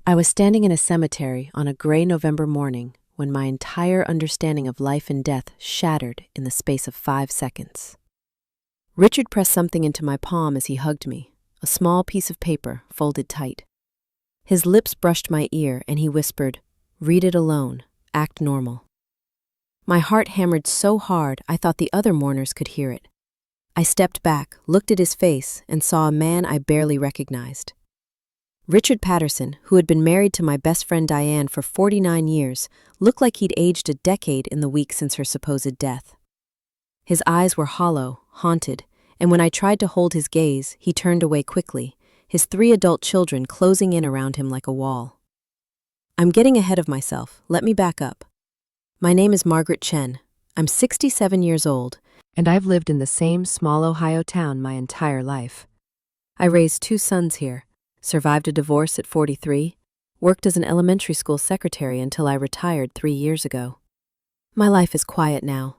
I was standing in a cemetery on a gray November morning when my entire understanding of life and death shattered in the space of 5 seconds. Richard pressed something into my palm as he hugged me, a small piece of paper folded tight. His lips brushed my ear and he whispered, "Read it alone, act normal." My heart hammered so hard I thought the other mourners could hear it. I stepped back, looked at his face, and saw a man I barely recognized. Richard Patterson, who had been married to my best friend Diane for 49 years, looked like he'd aged a decade in the week since her supposed death. His eyes were hollow, haunted, and when I tried to hold his gaze, he turned away quickly, his 3 adult children closing in around him like a wall. "I'm getting ahead of myself. Let me back up. My name is Margaret Chen. I'm 67 years old, and I've lived in the same small Ohio town my entire life. I raised 2 sons here, survived a divorce at 43, worked as an elementary school secretary until I retired 3 years ago. My life is quiet now.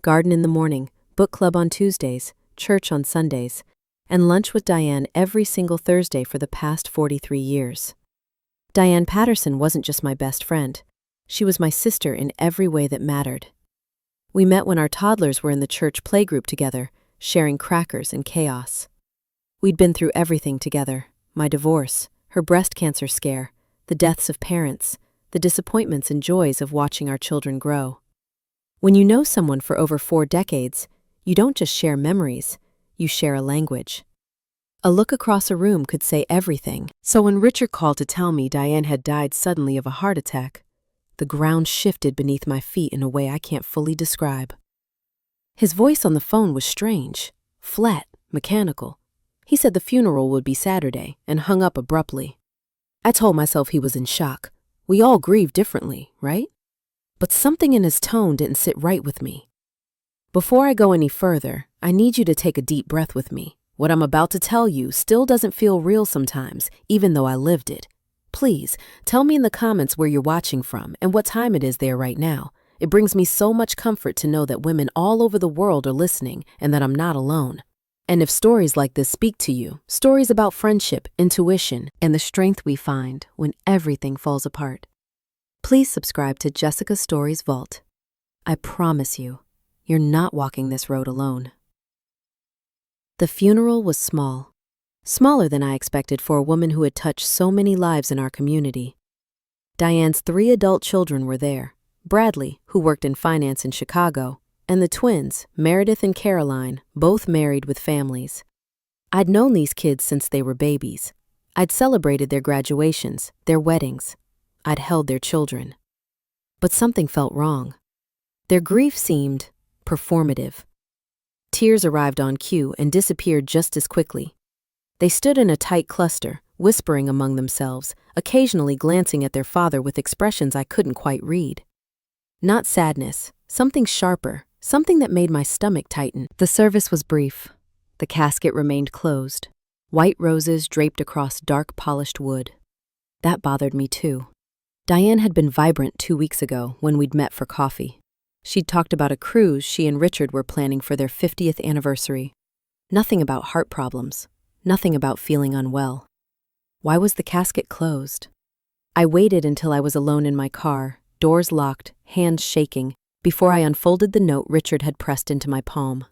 Garden in the morning, book club on Tuesdays, church on Sundays, and lunch with Diane every single Thursday for the past 43 years. Diane Patterson wasn't just my best friend. She was my sister in every way that mattered. We met when our toddlers were in the church playgroup together, sharing crackers and chaos. We'd been through everything together: my divorce, her breast cancer scare, the deaths of parents, the disappointments and joys of watching our children grow. When you know someone for over 4 decades, you don't just share memories, you share a language. A look across a room could say everything. So when Richard called to tell me Diane had died suddenly of a heart attack, the ground shifted beneath my feet in a way I can't fully describe. His voice on the phone was strange, flat, mechanical. He said the funeral would be Saturday and hung up abruptly. I told myself he was in shock. We all grieve differently, right? But something in his tone didn't sit right with me. Before I go any further, I need you to take a deep breath with me. What I'm about to tell you still doesn't feel real sometimes, even though I lived it. Please, tell me in the comments where you're watching from and what time it is there right now. It brings me so much comfort to know that women all over the world are listening and that I'm not alone. And if stories like this speak to you, stories about friendship, intuition, and the strength we find when everything falls apart, please subscribe to Jessica Stories Vault. I promise you, you're not walking this road alone. The funeral was small. Smaller than I expected for a woman who had touched so many lives in our community. Diane's 3 adult children were there: Bradley, who worked in finance in Chicago, and the twins, Meredith and Caroline, both married with families. I'd known these kids since they were babies. I'd celebrated their graduations, their weddings. I'd held their children. But something felt wrong. Their grief seemed performative. Tears arrived on cue and disappeared just as quickly. They stood in a tight cluster, whispering among themselves, occasionally glancing at their father with expressions I couldn't quite read. Not sadness, something sharper, something that made my stomach tighten. The service was brief. The casket remained closed, white roses draped across dark polished wood. That bothered me too. Diane had been vibrant 2 weeks ago when we'd met for coffee. She'd talked about a cruise she and Richard were planning for their 50th anniversary. Nothing about heart problems. Nothing about feeling unwell. Why was the casket closed? I waited until I was alone in my car, doors locked, hands shaking, before I unfolded the note Richard had pressed into my palm.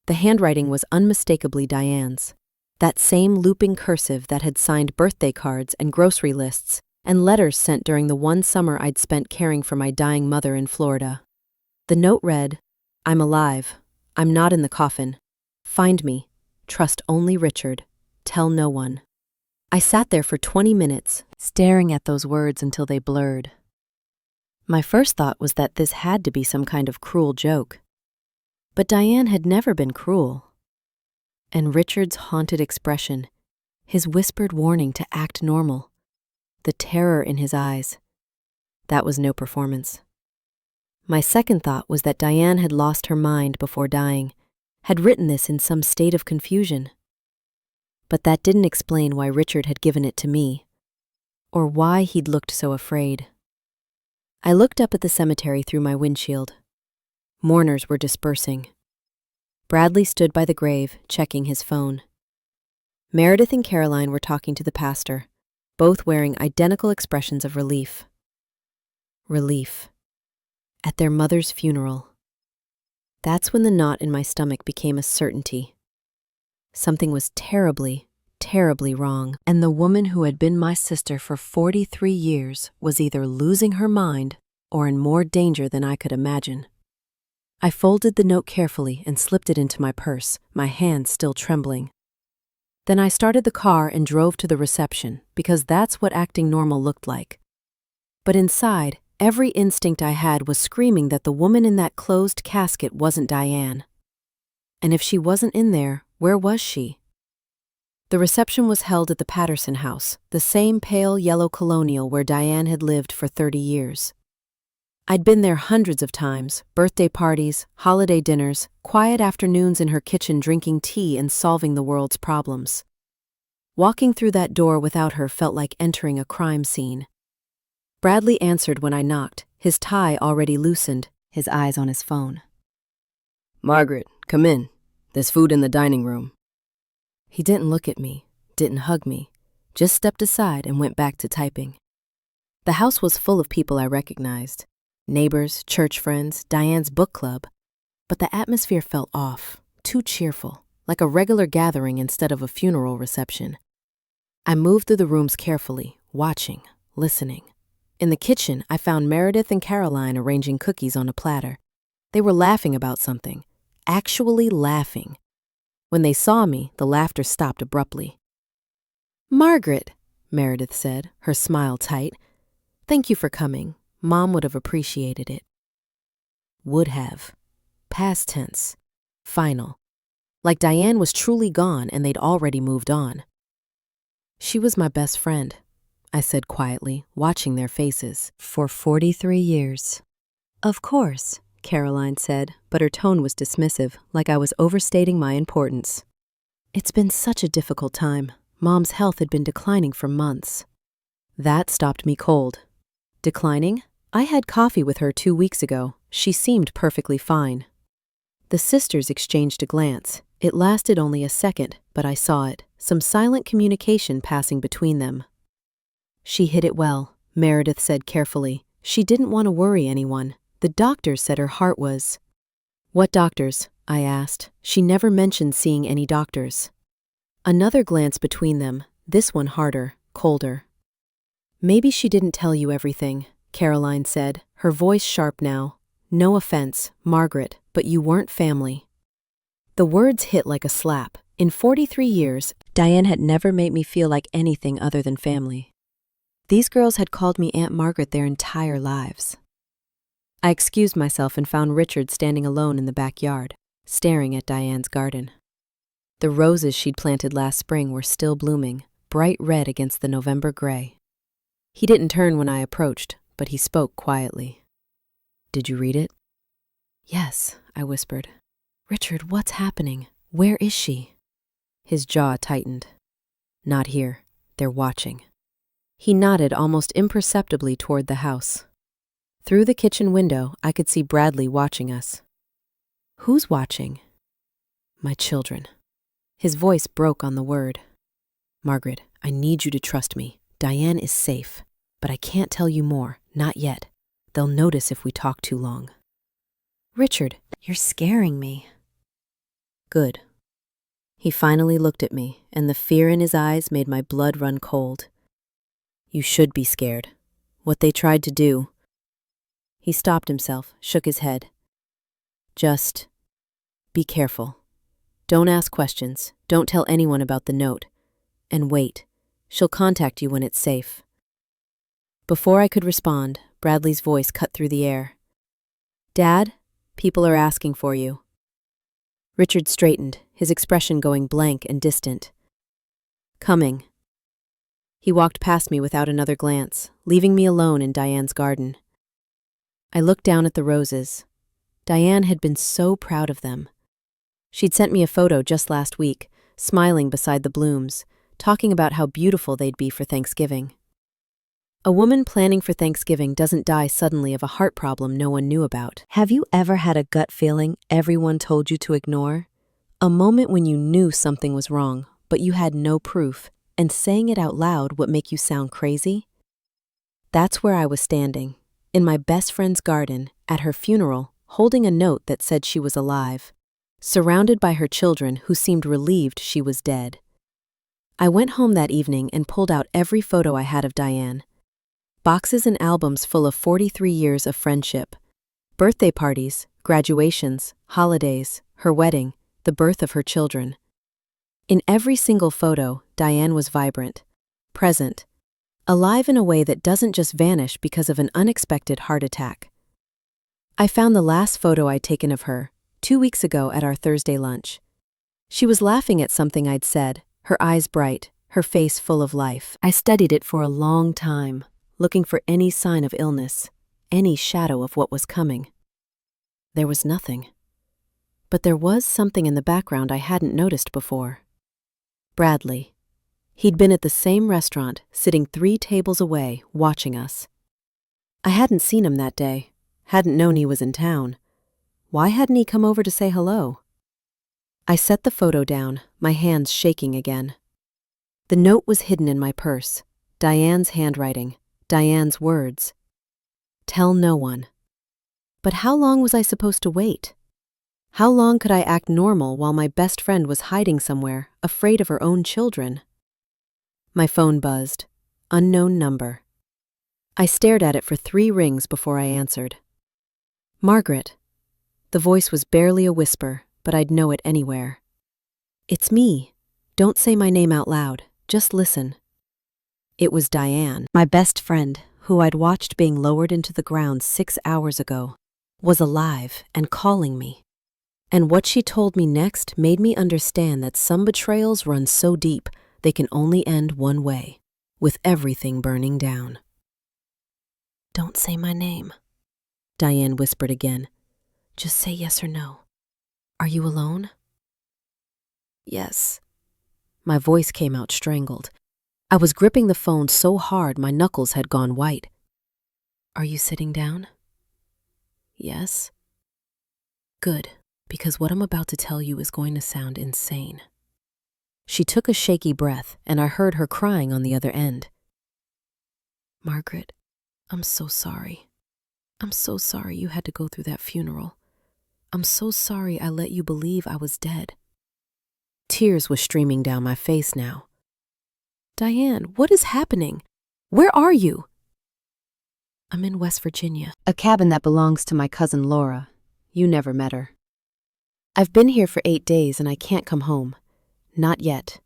The handwriting was unmistakably Diane's. That same looping cursive that had signed birthday cards and grocery lists and letters sent during the one summer I'd spent caring for my dying mother in Florida. The note read, "I'm alive. I'm not in the coffin. Find me. Trust only Richard. Tell no one." I sat there for 20 minutes, staring at those words until they blurred. My first thought was that this had to be some kind of cruel joke. But Diane had never been cruel. And Richard's haunted expression, his whispered warning to act normal, the terror in his eyes, that was no performance. My second thought was that Diane had lost her mind before dying, had written this in some state of confusion. But that didn't explain why Richard had given it to me, or why he'd looked so afraid. I looked up at the cemetery through my windshield. Mourners were dispersing. Bradley stood by the grave, checking his phone. Meredith and Caroline were talking to the pastor. both wearing identical expressions of relief. Relief. At their mother's funeral. That's when the knot in my stomach became a certainty. Something was terribly, terribly wrong, and the woman who had been my sister for 43 years was either losing her mind or in more danger than I could imagine. I folded the note carefully and slipped it into my purse, my hands still trembling. Then I started the car and drove to the reception, because that's what acting normal looked like. But inside, every instinct I had was screaming that the woman in that closed casket wasn't Diane. And if she wasn't in there, where was she? The reception was held at the Patterson house, the same pale yellow colonial where Diane had lived for 30 years. I'd been there hundreds of times, birthday parties, holiday dinners, quiet afternoons in her kitchen drinking tea and solving the world's problems. Walking through that door without her felt like entering a crime scene. Bradley answered when I knocked, his tie already loosened, his eyes on his phone. "Margaret, come in. There's food in the dining room." He didn't look at me, didn't hug me, just stepped aside and went back to typing. The house was full of people I recognized. Neighbors, church friends, Diane's book club. But the atmosphere felt off, too cheerful, like a regular gathering instead of a funeral reception. I moved through the rooms carefully, watching, listening. In the kitchen, I found Meredith and Caroline arranging cookies on a platter. They were laughing about something, actually laughing. When they saw me, the laughter stopped abruptly. "Margaret," Meredith said, her smile tight. "Thank you for coming. Mom would have appreciated it." Would have. Past tense. Final. Like Diane was truly gone and they'd already moved on. "She was my best friend," I said quietly, watching their faces. "For 43 years. "Of course," Caroline said, but her tone was dismissive, like I was overstating my importance. "It's been such a difficult time. Mom's health had been declining for months." That stopped me cold. Declining? I had coffee with her 2 weeks ago. She seemed perfectly fine. The sisters exchanged a glance. It lasted only a second, but I saw it, some silent communication passing between them. "She hid it well," Meredith said carefully. "She didn't want to worry anyone. The doctors said her heart was—" "What doctors?" I asked. She never mentioned seeing any doctors. Another glance between them, this one harder, colder. "Maybe she didn't tell you everything," Caroline said, her voice sharp now. "No offense, Margaret, but you weren't family." The words hit like a slap. In 43 years, Diane had never made me feel like anything other than family. These girls had called me Aunt Margaret their entire lives. I excused myself and found Richard standing alone in the backyard, staring at Diane's garden. The roses she'd planted last spring were still blooming, bright red against the November gray. He didn't turn when I approached, but he spoke quietly. "Did you read it?" "Yes," I whispered. "Richard, what's happening? Where is she?" His jaw tightened. "Not here. They're watching." He nodded almost imperceptibly toward the house. Through the kitchen window, I could see Bradley watching us. "Who's watching?" "My children." His voice broke on the word. "Margaret, I need you to trust me. Diane is safe, but I can't tell you more, not yet. They'll notice if we talk too long." "Richard, you're scaring me." "Good." He finally looked at me, and the fear in his eyes made my blood run cold. "You should be scared. What they tried to do—" He stopped himself, shook his head. "Just be careful. Don't ask questions. Don't tell anyone about the note. And wait. She'll contact you when it's safe." Before I could respond, Bradley's voice cut through the air. "Dad, people are asking for you." Richard straightened, his expression going blank and distant. "Coming." He walked past me without another glance, leaving me alone in Diane's garden. I looked down at the roses. Diane had been so proud of them. She'd sent me a photo just last week, smiling beside the blooms, talking about how beautiful they'd be for Thanksgiving. A woman planning for Thanksgiving doesn't die suddenly of a heart problem no one knew about. Have you ever had a gut feeling everyone told you to ignore? A moment when you knew something was wrong, but you had no proof, and saying it out loud would make you sound crazy? That's where I was standing, in my best friend's garden, at her funeral, holding a note that said she was alive, surrounded by her children who seemed relieved she was dead. I went home that evening and pulled out every photo I had of Diane. Boxes and albums full of 43 years of friendship. Birthday parties, graduations, holidays, her wedding, the birth of her children. In every single photo, Diane was vibrant, present, alive in a way that doesn't just vanish because of an unexpected heart attack. I found the last photo I'd taken of her, 2 weeks ago at our Thursday lunch. She was laughing at something I'd said, her eyes bright, her face full of life. I studied it for a long time, looking for any sign of illness, any shadow of what was coming. There was nothing. But there was something in the background I hadn't noticed before. Bradley. He'd been at the same restaurant, sitting 3 tables away, watching us. I hadn't seen him that day, hadn't known he was in town. Why hadn't he come over to say hello? I set the photo down, my hands shaking again. The note was hidden in my purse. Diane's handwriting, Diane's words. Tell no one. But how long was I supposed to wait? How long could I act normal while my best friend was hiding somewhere, afraid of her own children? My phone buzzed. Unknown number. I stared at it for 3 rings before I answered. Margaret. The voice was barely a whisper, but I'd know it anywhere. It's me. Don't say my name out loud. Just listen. It was Diane, my best friend, who I'd watched being lowered into the ground 6 hours ago, was alive and calling me. And what she told me next made me understand that some betrayals run so deep they can only end one way, with everything burning down. Don't say my name, Diane whispered again. Just say yes or no. Are you alone? Yes. My voice came out strangled. I was gripping the phone so hard my knuckles had gone white. Are you sitting down? Yes. Good, because what I'm about to tell you is going to sound insane. She took a shaky breath, and I heard her crying on the other end. Margaret, I'm so sorry. I'm so sorry you had to go through that funeral. I'm so sorry I let you believe I was dead. Tears were streaming down my face now. Diane, what is happening? Where are you? I'm in West Virginia, a cabin that belongs to my cousin Laura. You never met her. I've been here for 8 days and I can't come home. Not yet.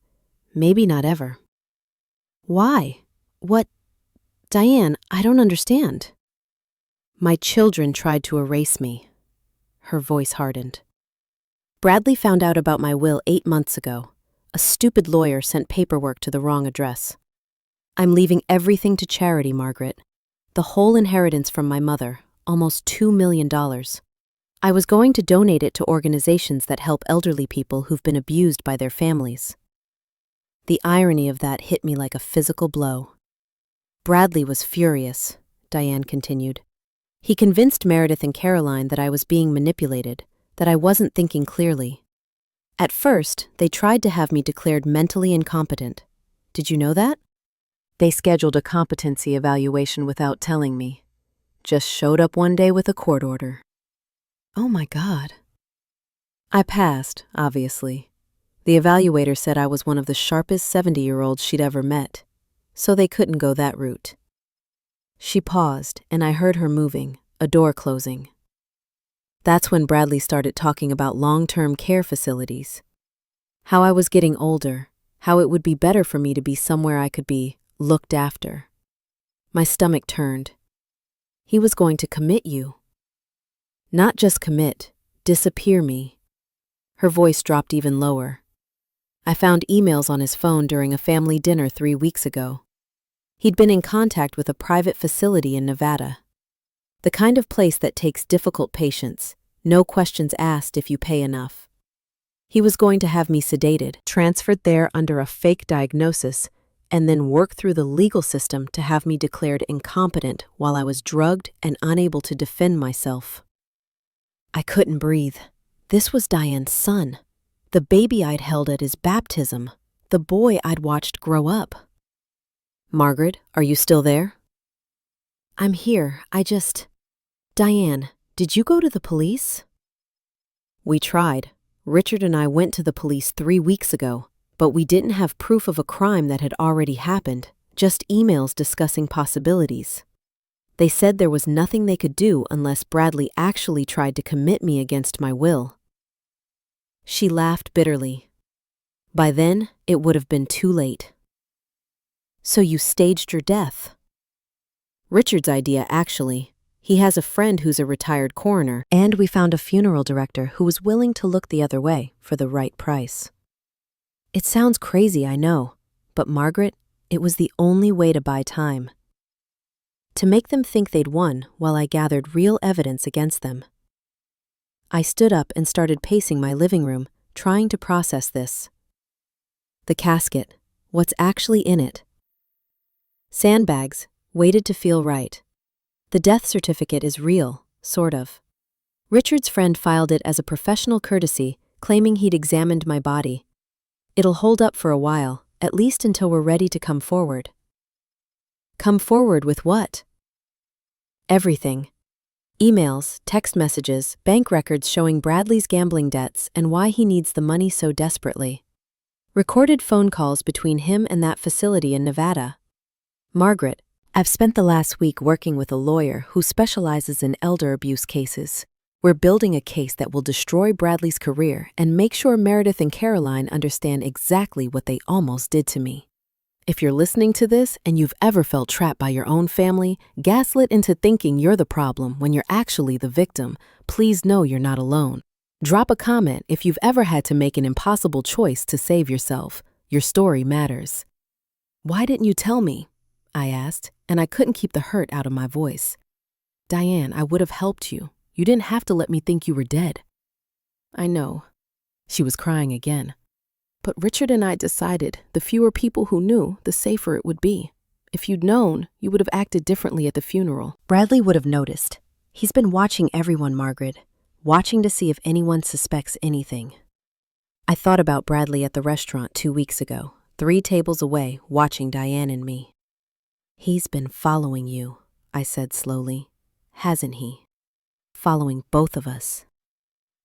Maybe not ever. Why? What? Diane, I don't understand. My children tried to erase me. Her voice hardened. Bradley found out about my will 8 months ago. A stupid lawyer sent paperwork to the wrong address. I'm leaving everything to charity, Margaret. The whole inheritance from my mother, almost $2 million. I was going to donate it to organizations that help elderly people who've been abused by their families. The irony of that hit me like a physical blow. Bradley was furious, Diane continued. He convinced Meredith and Caroline that I was being manipulated, that I wasn't thinking clearly. At first, they tried to have me declared mentally incompetent. Did you know that? They scheduled a competency evaluation without telling me. Just showed up one day with a court order. Oh my God. I passed, obviously. The evaluator said I was one of the sharpest 70-year-olds she'd ever met, so they couldn't go that route. She paused, and I heard her moving, a door closing. That's when Bradley started talking about long-term care facilities. How I was getting older, how it would be better for me to be somewhere I could be looked after. My stomach turned. He was going to commit you. Not just commit, disappear me. Her voice dropped even lower. I found emails on his phone during a family dinner 3 weeks ago. He'd been in contact with a private facility in Nevada. The kind of place that takes difficult patients, no questions asked if you pay enough. He was going to have me sedated, transferred there under a fake diagnosis, and then work through the legal system to have me declared incompetent while I was drugged and unable to defend myself. I couldn't breathe. This was Diane's son, the baby I'd held at his baptism, the boy I'd watched grow up. "Margaret, are you still there?" "I'm here. Diane, did you go to the police?" "We tried. Richard and I went to the police 3 weeks ago, but we didn't have proof of a crime that had already happened, just emails discussing possibilities. They said there was nothing they could do unless Bradley actually tried to commit me against my will." She laughed bitterly. "By then, it would have been too late." "So you staged your death?" "Richard's idea, actually. He has a friend who's a retired coroner, and we found a funeral director who was willing to look the other way for the right price." "It sounds crazy, I know, but Margaret, it was the only way to buy time. To make them think they'd won while I gathered real evidence against them." I stood up and started pacing my living room, trying to process this. The casket, what's actually in it? Sandbags, waited to feel right. The death certificate is real, sort of. Richard's friend filed it as a professional courtesy, claiming he'd examined my body. It'll hold up for a while, at least until we're ready to come forward. Come forward with what? Everything. Emails, text messages, bank records showing Bradley's gambling debts and why he needs the money so desperately. Recorded phone calls between him and that facility in Nevada. Margaret, I've spent the last week working with a lawyer who specializes in elder abuse cases. We're building a case that will destroy Bradley's career and make sure Meredith and Caroline understand exactly what they almost did to me. If you're listening to this and you've ever felt trapped by your own family, gaslit into thinking you're the problem when you're actually the victim, please know you're not alone. Drop a comment if you've ever had to make an impossible choice to save yourself. Your story matters. "Why didn't you tell me?" I asked, and I couldn't keep the hurt out of my voice. "Diane, I would have helped you. You didn't have to let me think you were dead." "I know." She was crying again. "But Richard and I decided the fewer people who knew, the safer it would be. If you'd known, you would have acted differently at the funeral." "Bradley would have noticed. He's been watching everyone, Margaret, watching to see if anyone suspects anything." I thought about Bradley at the restaurant 2 weeks ago, 3 tables away, watching Diane and me. "He's been following you," I said slowly. "Hasn't he? Following both of us."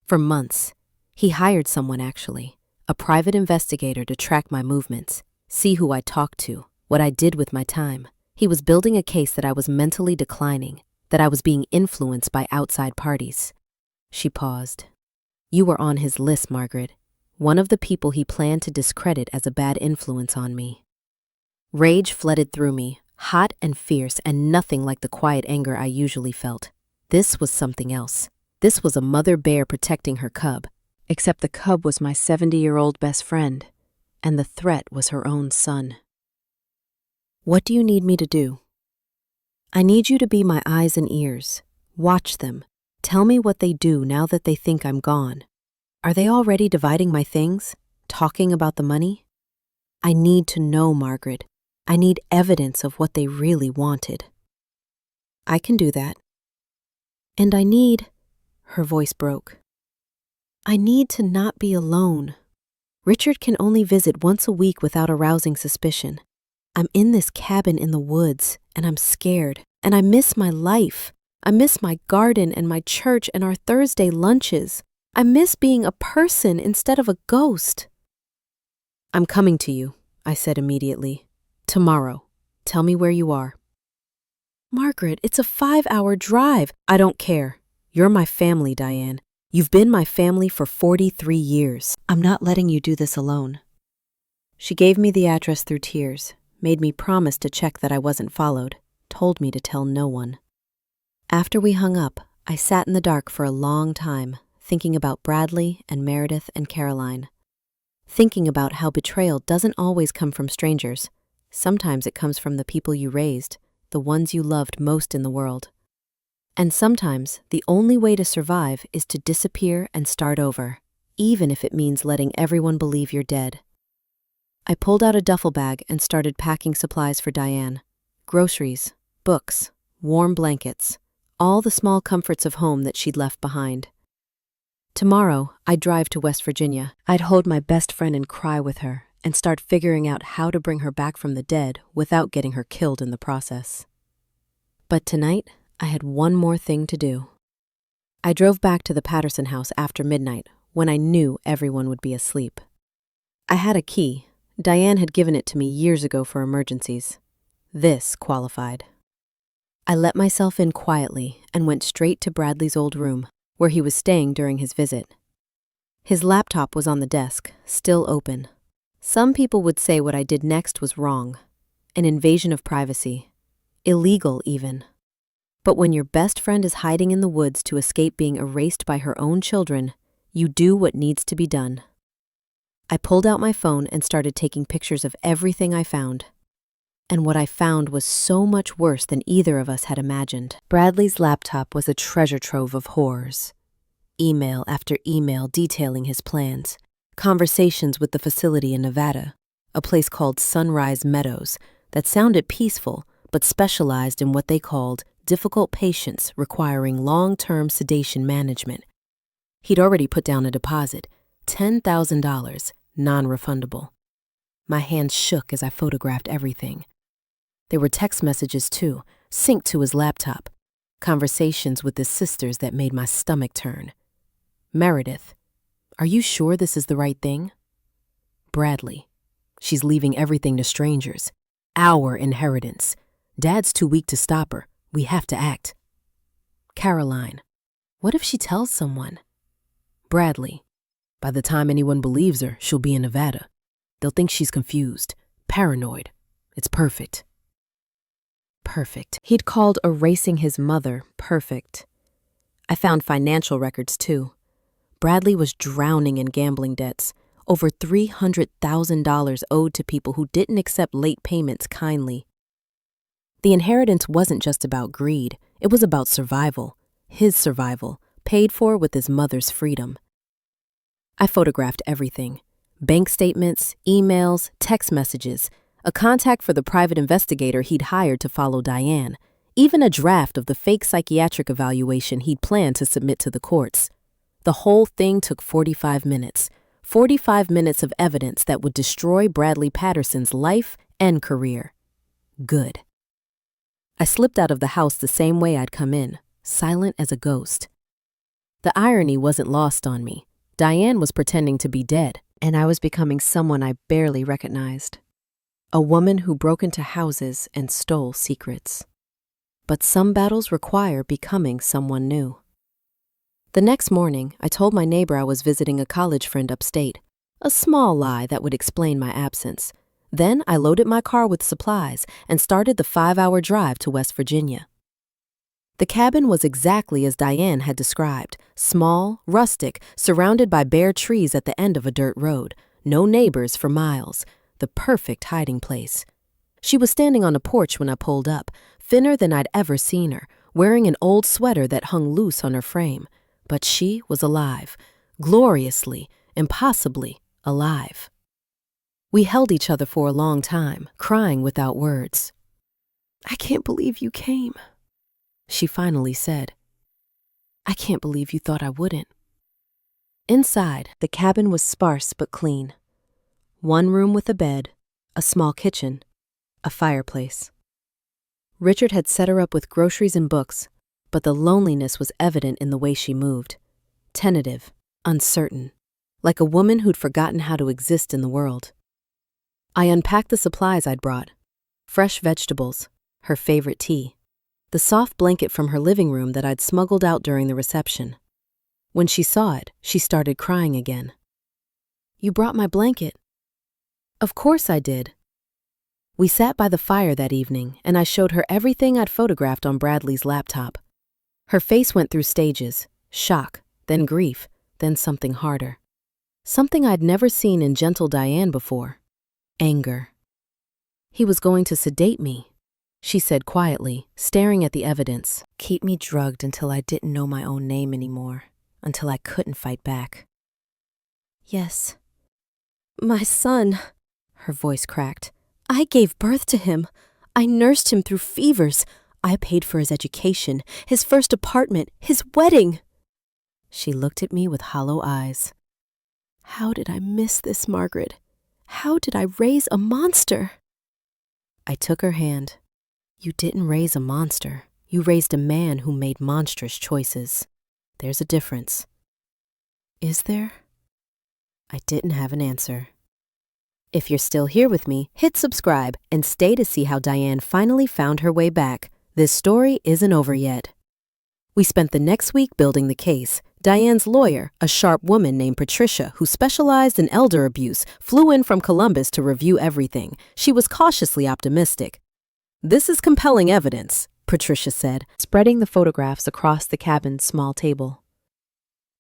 "For months. He hired someone, actually. A private investigator to track my movements, see who I talked to, what I did with my time. He was building a case that I was mentally declining, that I was being influenced by outside parties." She paused. "You were on his list, Margaret. One of the people he planned to discredit as a bad influence on me." Rage flooded through me, hot and fierce and nothing like the quiet anger I usually felt. This was something else. This was a mother bear protecting her cub. Except the cub was my 70-year-old best friend, and the threat was her own son. "What do you need me to do?" "I need you to be my eyes and ears. Watch them. Tell me what they do now that they think I'm gone. Are they already dividing my things? Talking about the money? I need to know, Margaret. I need evidence of what they really wanted." "I can do that." "And I need," her voice broke, "I need to not be alone. Richard can only visit once a week without arousing suspicion. I'm in this cabin in the woods, and I'm scared, and I miss my life. I miss my garden and my church and our Thursday lunches. I miss being a person instead of a ghost." "I'm coming to you," I said immediately. "Tomorrow. Tell me where you are." "Margaret, it's a 5-hour drive." "I don't care. You're my family, Diane. You've been my family for 43 years. I'm not letting you do this alone." She gave me the address through tears, made me promise to check that I wasn't followed, told me to tell no one. After we hung up, I sat in the dark for a long time, thinking about Bradley and Meredith and Caroline. Thinking about how betrayal doesn't always come from strangers. Sometimes it comes from the people you raised, the ones you loved most in the world. And sometimes the only way to survive is to disappear and start over, even if it means letting everyone believe you're dead. I pulled out a duffel bag and started packing supplies for Diane. Groceries, books, warm blankets, all the small comforts of home that she'd left behind. Tomorrow, I'd drive to West Virginia. I'd hold my best friend and cry with her, and start figuring out how to bring her back from the dead without getting her killed in the process. But tonight, I had one more thing to do. I drove back to the Patterson house after midnight, when I knew everyone would be asleep. I had a key. Diane had given it to me years ago for emergencies. This qualified. I let myself in quietly and went straight to Bradley's old room, where he was staying during his visit. His laptop was on the desk, still open. Some people would say what I did next was wrong, an invasion of privacy, illegal even. But when your best friend is hiding in the woods to escape being erased by her own children, you do what needs to be done. I pulled out my phone and started taking pictures of everything I found. And what I found was so much worse than either of us had imagined. Bradley's laptop was a treasure trove of horrors. Email after email detailing his plans, conversations with the facility in Nevada, a place called Sunrise Meadows that sounded peaceful but specialized in what they called difficult patients requiring long-term sedation management. He'd already put down a deposit, $10,000, non-refundable. My hands shook as I photographed everything. There were text messages too, synced to his laptop, conversations with his sisters that made my stomach turn. Meredith, are you sure this is the right thing? Bradley, she's leaving everything to strangers. Our inheritance. Dad's too weak to stop her. We have to act. Caroline, what if she tells someone? Bradley, by the time anyone believes her, she'll be in Nevada. They'll think she's confused, paranoid. It's perfect. Perfect. He'd called erasing his mother perfect. I found financial records too. Bradley was drowning in gambling debts, over $300,000 owed to people who didn't accept late payments kindly. The inheritance wasn't just about greed, it was about survival, his survival, paid for with his mother's freedom. I photographed everything: bank statements, emails, text messages, a contact for the private investigator he'd hired to follow Diane, even a draft of the fake psychiatric evaluation he'd planned to submit to the courts. The whole thing took 45 minutes. 45 minutes of evidence that would destroy Bradley Patterson's life and career. Good. I slipped out of the house the same way I'd come in, silent as a ghost. The irony wasn't lost on me. Diane was pretending to be dead, and I was becoming someone I barely recognized. A woman who broke into houses and stole secrets. But some battles require becoming someone new. The next morning, I told my neighbor I was visiting a college friend upstate, a small lie that would explain my absence. Then I loaded my car with supplies and started the 5-hour drive to West Virginia. The cabin was exactly as Diane had described, small, rustic, surrounded by bare trees at the end of a dirt road, no neighbors for miles, the perfect hiding place. She was standing on a porch when I pulled up, thinner than I'd ever seen her, wearing an old sweater that hung loose on her frame. But she was alive, gloriously, impossibly alive. We held each other for a long time, crying without words. "I can't believe you came," she finally said. "I can't believe you thought I wouldn't." Inside, the cabin was sparse but clean. One room with a bed, a small kitchen, a fireplace. Richard had set her up with groceries and books, but the loneliness was evident in the way she moved. Tentative, uncertain, like a woman who'd forgotten how to exist in the world. I unpacked the supplies I'd brought: fresh vegetables, her favorite tea, the soft blanket from her living room that I'd smuggled out during the reception. When she saw it, she started crying again. "You brought my blanket." "Of course I did." We sat by the fire that evening, and I showed her everything I'd photographed on Bradley's laptop. Her face went through stages: shock, then grief, then something harder. Something I'd never seen in gentle Diane before: anger. "He was going to sedate me," she said quietly, staring at the evidence. "Keep me drugged until I didn't know my own name anymore, until I couldn't fight back." "Yes. My son," her voice cracked. "I gave birth to him. I nursed him through fevers. I paid for his education, his first apartment, his wedding." She looked at me with hollow eyes. "How did I miss this, Margaret? How did I raise a monster? I took her hand. You didn't raise a monster. You raised a man who made monstrous choices. There's a difference. Is there? I didn't have an answer. If you're still here with me, hit subscribe and stay to see how Diane finally found her way back. This story isn't over yet. We spent the next week building the case. Diane's lawyer, a sharp woman named Patricia who specialized in elder abuse, flew in from Columbus to review everything. She was cautiously optimistic. "This is compelling evidence," Patricia said, spreading the photographs across the cabin's small table.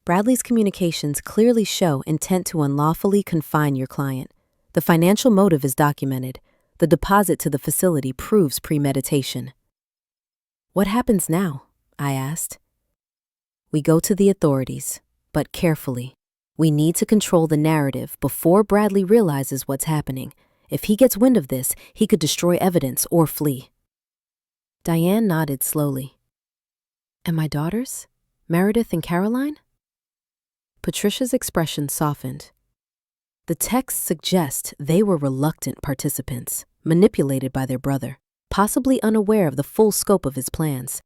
"Bradley's communications clearly show intent to unlawfully confine your client. The financial motive is documented. The deposit to the facility proves premeditation." "What happens now?" I asked. "We go to the authorities, but carefully. We need to control the narrative before Bradley realizes what's happening. If he gets wind of this, he could destroy evidence or flee." Diane nodded slowly. "And my daughters? Meredith and Caroline?" Patricia's expression softened. "The texts suggest they were reluctant participants, manipulated by their brother, possibly unaware of the full scope of his plans.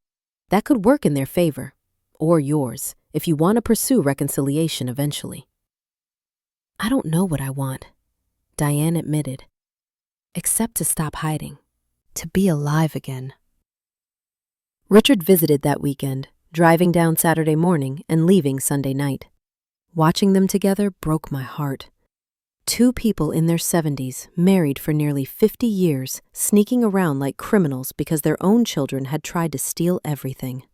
That could work in their favor, or yours, if you want to pursue reconciliation eventually." "I don't know what I want," Diane admitted, "except to stop hiding, to be alive again." Richard visited that weekend, driving down Saturday morning and leaving Sunday night. Watching them together broke my heart. Two people in their 70s, married for nearly 50 years, sneaking around like criminals because their own children had tried to steal everything.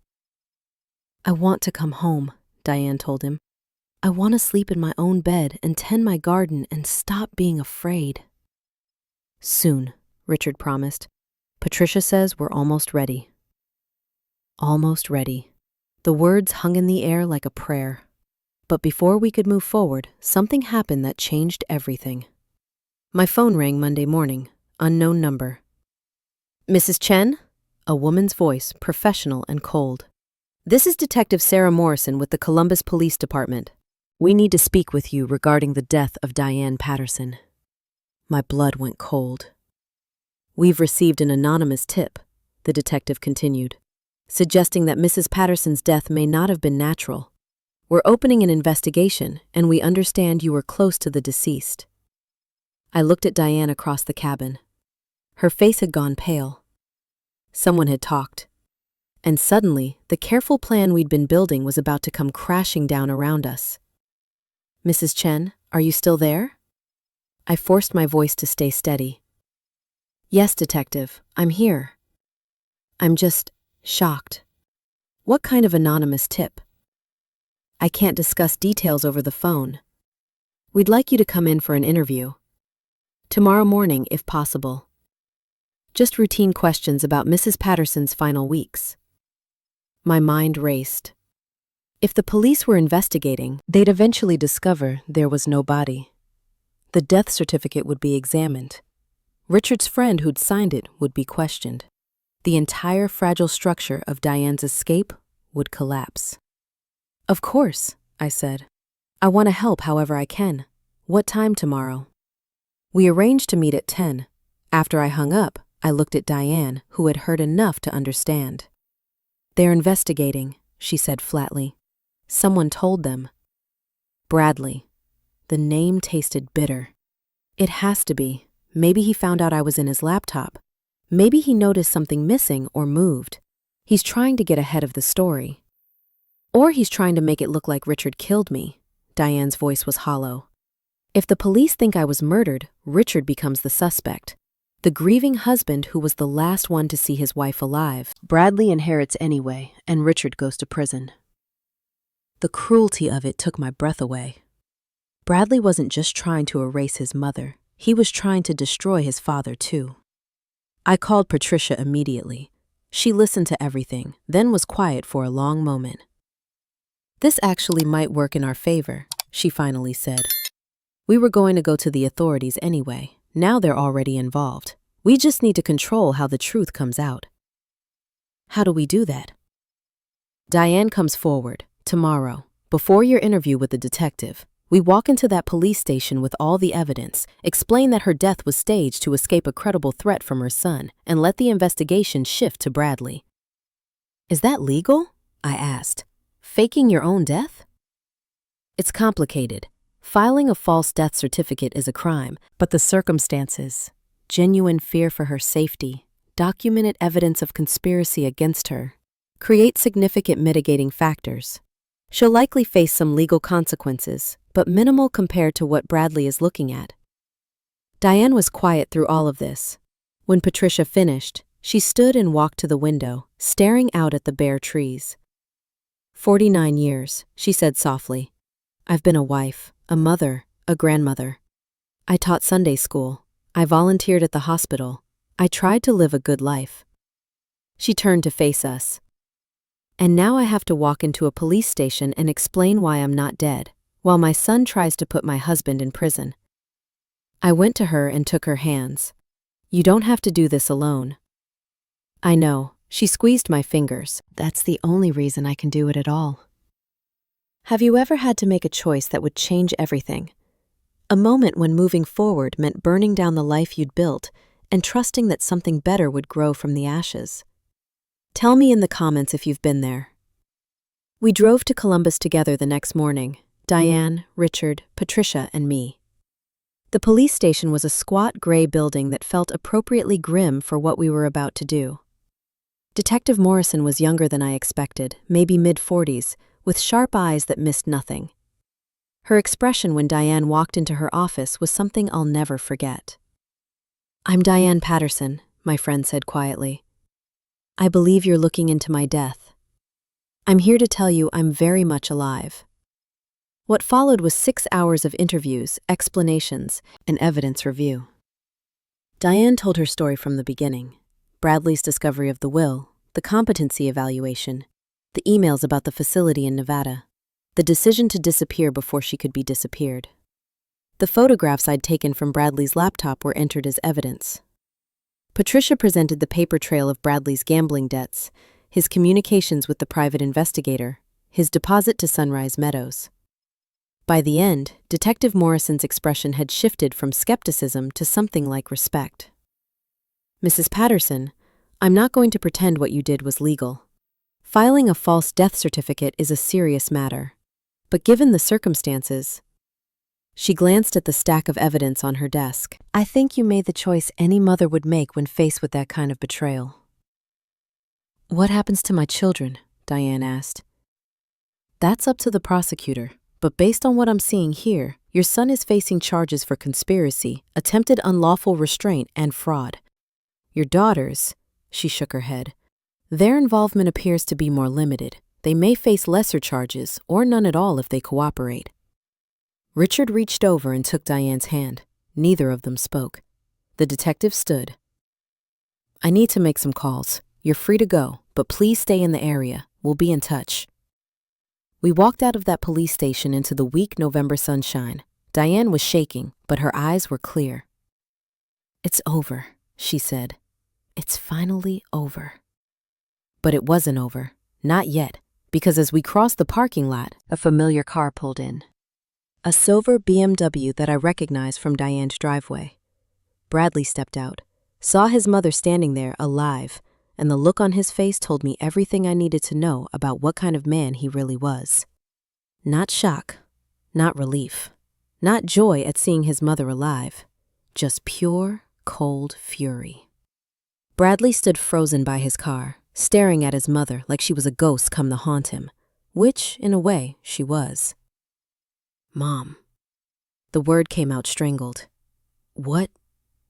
"I want to come home," Diane told him. "I want to sleep in my own bed and tend my garden and stop being afraid." "Soon," Richard promised. "Patricia says we're almost ready." Almost ready. The words hung in the air like a prayer. But before we could move forward, something happened that changed everything. My phone rang Monday morning, unknown number. "Mrs. Chen?" A woman's voice, professional and cold. "This is Detective Sarah Morrison with the Columbus Police Department. We need to speak with you regarding the death of Diane Patterson." My blood went cold. "We've received an anonymous tip," the detective continued, "suggesting that Mrs. Patterson's death may not have been natural. We're opening an investigation, and we understand you were close to the deceased." I looked at Diane across the cabin. Her face had gone pale. Someone had talked. And suddenly, the careful plan we'd been building was about to come crashing down around us. "Mrs. Chen, are you still there?" I forced my voice to stay steady. "Yes, Detective, I'm here. I'm just shocked." "What kind of anonymous tip?" "I can't discuss details over the phone. We'd like you to come in for an interview. Tomorrow morning, if possible. Just routine questions about Mrs. Patterson's final weeks." My mind raced. If the police were investigating, they'd eventually discover there was no body. The death certificate would be examined. Richard's friend who'd signed it would be questioned. The entire fragile structure of Diane's escape would collapse. "Of course," I said. "I want to help however I can. What time tomorrow?" We arranged to meet at 10. After I hung up, I looked at Diane, who had heard enough to understand. "They're investigating," she said flatly. "Someone told them." Bradley. The name tasted bitter. It has to be. Maybe he found out I was in his laptop. Maybe he noticed something missing or moved. He's trying to get ahead of the story. Or he's trying to make it look like Richard killed me. Diane's voice was hollow. If the police think I was murdered, Richard becomes the suspect. The grieving husband who was the last one to see his wife alive. Bradley inherits anyway, and Richard goes to prison. The cruelty of it took my breath away. Bradley wasn't just trying to erase his mother. He was trying to destroy his father, too. I called Patricia immediately. She listened to everything, then was quiet for a long moment. "This actually might work in our favor," she finally said. "We were going to go to the authorities anyway. Now they're already involved. We just need to control how the truth comes out." "How do we do that?" "Diane comes forward, tomorrow, before your interview with the detective. We walk into that police station with all the evidence, explain that her death was staged to escape a credible threat from her son, and let the investigation shift to Bradley. Is that legal? I asked. Faking your own death? It's complicated. Filing a false death certificate is a crime, but the circumstances, genuine fear for her safety, documented evidence of conspiracy against her, create significant mitigating factors. She'll likely face some legal consequences, but minimal compared to what Bradley is looking at. Diane was quiet through all of this. When Patricia finished, she stood and walked to the window, staring out at the bare trees. 49 years, she said softly. I've been a wife, a mother, a grandmother. I taught Sunday school. I volunteered at the hospital. I tried to live a good life. She turned to face us. And now I have to walk into a police station and explain why I'm not dead, while my son tries to put my husband in prison. I went to her and took her hands. You don't have to do this alone. I know, she squeezed my fingers. That's the only reason I can do it at all. Have you ever had to make a choice that would change everything? A moment when moving forward meant burning down the life you'd built and trusting that something better would grow from the ashes. Tell me in the comments if you've been there. We drove to Columbus together the next morning, Diane, Richard, Patricia, and me. The police station was a squat gray building that felt appropriately grim for what we were about to do. Detective Morrison was younger than I expected, maybe mid-40s, with sharp eyes that missed nothing. Her expression when Diane walked into her office was something I'll never forget. I'm Diane Patterson, my friend said quietly. I believe you're looking into my death. I'm here to tell you I'm very much alive. What followed was 6 hours of interviews, explanations, and evidence review. Diane told her story from the beginning. Bradley's discovery of the will, the competency evaluation, the emails about the facility in Nevada, the decision to disappear before she could be disappeared. The photographs I'd taken from Bradley's laptop were entered as evidence. Patricia presented the paper trail of Bradley's gambling debts, his communications with the private investigator, his deposit to Sunrise Meadows. By the end, Detective Morrison's expression had shifted from skepticism to something like respect. Mrs. Patterson, I'm not going to pretend what you did was legal. Filing a false death certificate is a serious matter. But given the circumstances, she glanced at the stack of evidence on her desk. I think you made the choice any mother would make when faced with that kind of betrayal. What happens to my children? Diane asked. That's up to the prosecutor, but based on what I'm seeing here, your son is facing charges for conspiracy, attempted unlawful restraint, and fraud. Your daughters, she shook her head, their involvement appears to be more limited. They may face lesser charges, or none at all if they cooperate. Richard reached over and took Diane's hand. Neither of them spoke. The detective stood. I need to make some calls. You're free to go, but please stay in the area. We'll be in touch. We walked out of that police station into the weak November sunshine. Diane was shaking, but her eyes were clear. It's over, she said. It's finally over. But it wasn't over. Not yet, because as we crossed the parking lot, a familiar car pulled in. A silver BMW that I recognized from Diane's driveway. Bradley stepped out, saw his mother standing there alive, and the look on his face told me everything I needed to know about what kind of man he really was. Not shock, not relief, not joy at seeing his mother alive, just pure, cold fury. Bradley stood frozen by his car, staring at his mother like she was a ghost come to haunt him, which, in a way, she was. Mom. The word came out strangled. What?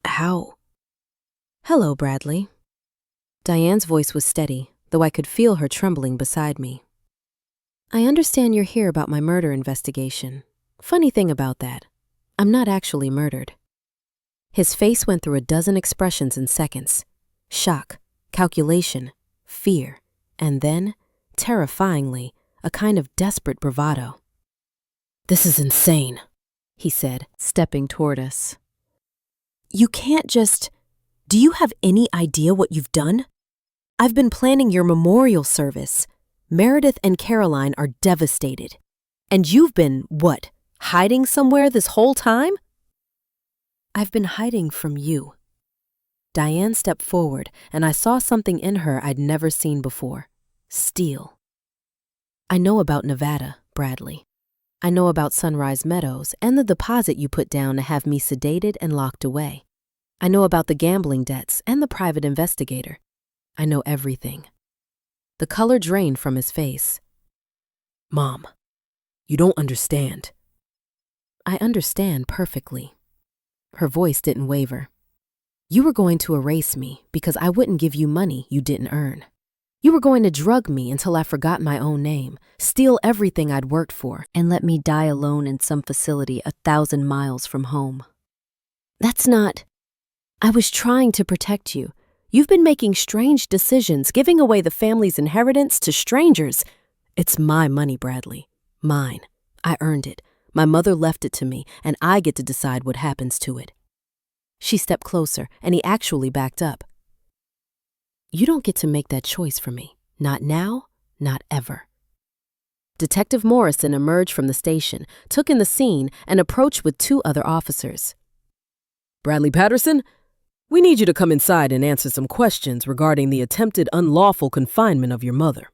How? Hello, Bradley. Diane's voice was steady, though I could feel her trembling beside me. I understand you're here about my murder investigation. Funny thing about that, I'm not actually murdered. His face went through a dozen expressions in seconds. Shock, calculation, fear, and then, terrifyingly, a kind of desperate bravado. This is insane, he said, stepping toward us. You can't just... Do you have any idea what you've done? I've been planning your memorial service. Meredith and Caroline are devastated. And you've been, what, Hiding somewhere this whole time? I've been hiding from you. Diane stepped forward, and I saw something in her I'd never seen before. Steel. I know about Nevada, Bradley. I know about Sunrise Meadows and the deposit you put down to have me sedated and locked away. I know about the gambling debts and the private investigator. I know everything. The color drained from his face. Mom, you don't understand. I understand perfectly. Her voice didn't waver. You were going to erase me because I wouldn't give you money you didn't earn. You were going to drug me until I forgot my own name, steal everything I'd worked for, and let me die alone in some facility 1,000 miles from home. That's not... I was trying to protect you. You've been making strange decisions, giving away the family's inheritance to strangers. It's my money, Bradley. Mine. I earned it. My mother left it to me, and I get to decide what happens to it. She stepped closer, and he actually backed up. You don't get to make that choice for me. Not now, not ever. Detective Morrison emerged from the station, took in the scene, and approached with 2 other officers. Bradley Patterson, we need you to come inside and answer some questions regarding the attempted unlawful confinement of your mother.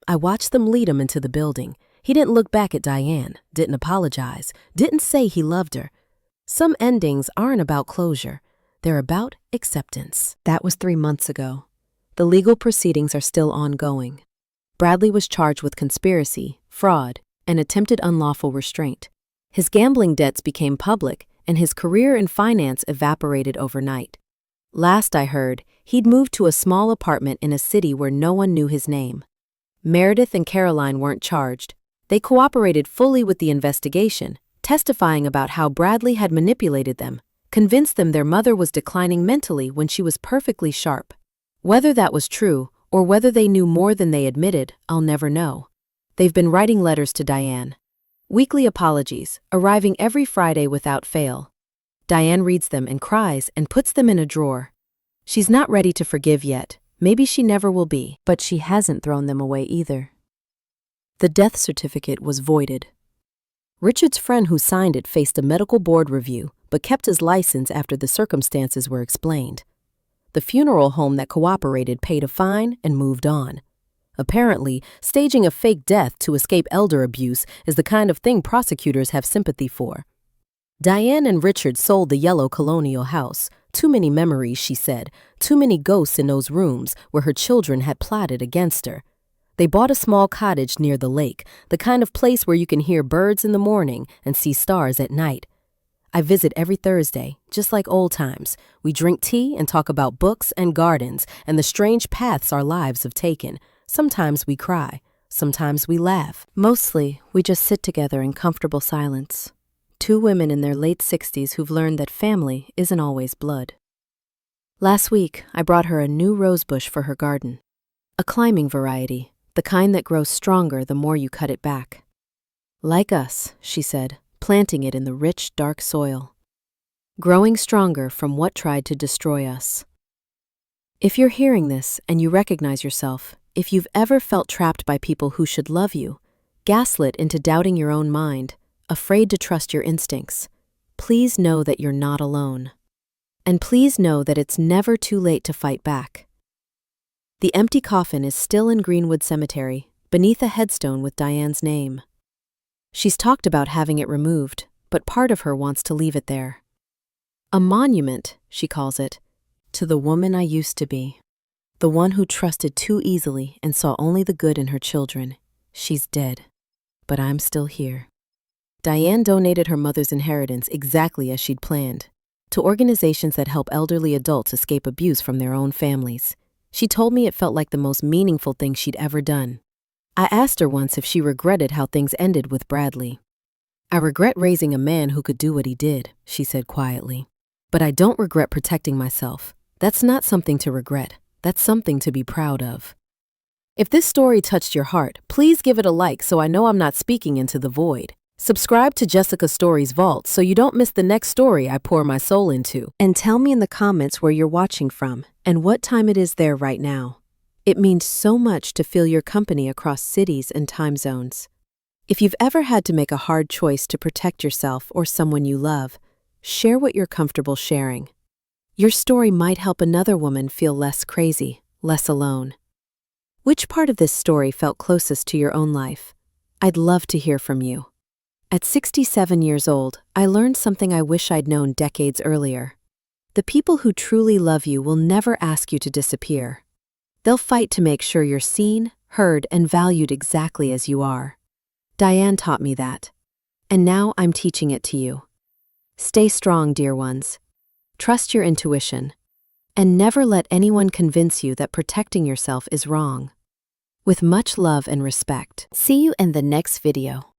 I watched them lead him into the building. He didn't look back at Diane, didn't apologize, didn't say he loved her. Some endings aren't about closure. They're about acceptance. That was 3 months ago. The legal proceedings are still ongoing. Bradley was charged with conspiracy, fraud, and attempted unlawful restraint. His gambling debts became public, and his career in finance evaporated overnight. Last I heard, he'd moved to a small apartment in a city where no one knew his name. Meredith and Caroline weren't charged. They cooperated fully with the investigation, testifying about how Bradley had manipulated them, convinced them their mother was declining mentally when she was perfectly sharp. Whether that was true, or whether they knew more than they admitted, I'll never know. They've been writing letters to Diane. Weekly apologies, arriving every Friday without fail. Diane reads them and cries and puts them in a drawer. She's not ready to forgive yet. Maybe she never will be, but she hasn't thrown them away either. The death certificate was voided. Richard's friend who signed it faced a medical board review, but kept his license after the circumstances were explained. The funeral home that cooperated paid a fine and moved on. Apparently, staging a fake death to escape elder abuse is the kind of thing prosecutors have sympathy for. Diane and Richard sold the yellow colonial house. Too many memories, she said, too many ghosts in those rooms where her children had plotted against her. They bought a small cottage near the lake, the kind of place where you can hear birds in the morning and see stars at night. I visit every Thursday, just like old times. We drink tea and talk about books and gardens and the strange paths our lives have taken. Sometimes we cry. Sometimes we laugh. Mostly, we just sit together in comfortable silence. 2 women in their late 60s who've learned that family isn't always blood. Last week, I brought her a new rosebush for her garden. A climbing variety, the kind that grows stronger the more you cut it back. Like us, she said, planting it in the rich, dark soil. Growing stronger from what tried to destroy us. If you're hearing this and you recognize yourself, if you've ever felt trapped by people who should love you, gaslit into doubting your own mind, afraid to trust your instincts, please know that you're not alone. And please know that it's never too late to fight back. The empty coffin is still in Greenwood Cemetery, beneath a headstone with Diane's name. She's talked about having it removed, but part of her wants to leave it there. A monument, she calls it, to the woman I used to be. The one who trusted too easily and saw only the good in her children. She's dead, but I'm still here. Diane donated her mother's inheritance exactly as she'd planned, to organizations that help elderly adults escape abuse from their own families. She told me it felt like the most meaningful thing she'd ever done. I asked her once if she regretted how things ended with Bradley. I regret raising a man who could do what he did, she said quietly. But I don't regret protecting myself. That's not something to regret. That's something to be proud of. If this story touched your heart, please give it a like so I know I'm not speaking into the void. Subscribe to Jessica Stories Vault so you don't miss the next story I pour my soul into. And tell me in the comments where you're watching from and what time it is there right now. It means so much to feel your company across cities and time zones. If you've ever had to make a hard choice to protect yourself or someone you love, share what you're comfortable sharing. Your story might help another woman feel less crazy, less alone. Which part of this story felt closest to your own life? I'd love to hear from you. At 67 years old, I learned something I wish I'd known decades earlier. The people who truly love you will never ask you to disappear. They'll fight to make sure you're seen, heard, and valued exactly as you are. Diane taught me that. And now I'm teaching it to you. Stay strong, dear ones. Trust your intuition. And never let anyone convince you that protecting yourself is wrong. With much love and respect. See you in the next video.